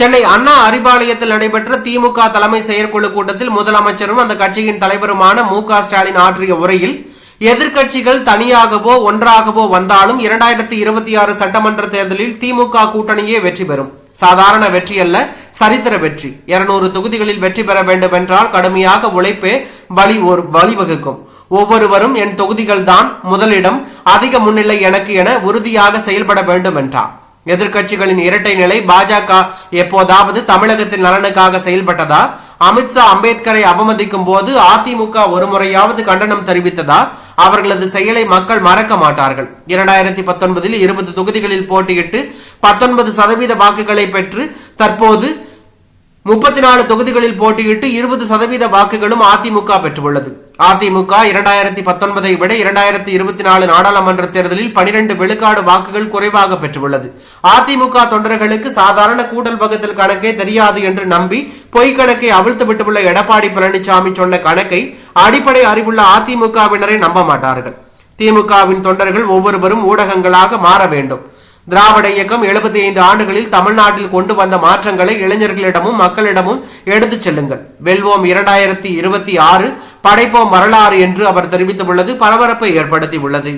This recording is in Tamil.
சென்னை அண்ணா அறிவாலயத்தில் நடைபெற்ற திமுக தலைமை செயற்குழு கூட்டத்தில் முதலமைச்சரும் அந்த கட்சியின் தலைவருமான மு.க. ஸ்டாலின் ஆற்றிய உரையில், எதிர்க்கட்சிகள் தனியாகவோ ஒன்றாகவோ வந்தாலும் 2026 சட்டமன்ற தேர்தலில் திமுக கூட்டணியே வெற்றி பெறும். சாதாரண வெற்றி அல்ல, சரித்திர வெற்றி. 200 தொகுதிகளில் வெற்றி பெற வேண்டும் என்றால் கடுமையாக உழைப்பே வழிவகுக்கும். ஒவ்வொருவரும் என் தொகுதிகள் தான் முதலிடம், அதிக முன்னிலை எனக்கு என உறுதியாக செயல்பட வேண்டும் என்றார். எதிர்க்கட்சிகளின் இரட்டை நிலை பாஜக எப்போதாவது தமிழகத்தின் நலனுக்காக செயல்பட்டதா? அமித்ஷா அம்பேத்கரை அவமதிக்கும் போது அதிமுக ஒரு முறையாவது கண்டனம் தெரிவித்ததா? அவர்களது செயலை மக்கள் மறக்க மாட்டார்கள். 2019 20 தொகுதிகளில் போட்டியிட்டு 19% வாக்குகளை பெற்று தற்போது 34 தொகுதிகளில் போட்டியிட்டு 20% வாக்குகளும் அதிமுக பெற்றுள்ளது. அதிமுக 2019 விட 2024 நாடாளுமன்ற தேர்தலில் 12 விழுக்காடு வாக்குகள் குறைவாக பெற்றுள்ளது. அதிமுக தொண்டர்களுக்கு சாதாரண கூட்டல் வகுத்தல் கணக்கே தெரியாது என்று நம்பி பொய் கணக்கை அவிழ்த்து விட்டுள்ள எடப்பாடி பழனிசாமி சொன்ன கணக்கை அடிப்படை அறிவுள்ள அதிமுகவினரை நம்ப மாட்டார்கள். திமுகவின் தொண்டர்கள் ஒவ்வொருவரும் ஊடகங்களாக மாற வேண்டும். திராவிட இயக்கம் 75 ஆண்டுகளில் தமிழ்நாட்டில் கொண்டு வந்த மாற்றங்களை இளைஞர்களிடமும் மக்களிடமும் எடுத்துச் செல்லுங்கள். வெல்வோம் 2026, படைப்போம் வரலாறு என்று அவர் தெரிவித்துள்ளது பரபரப்பை ஏற்படுத்தி உள்ளது.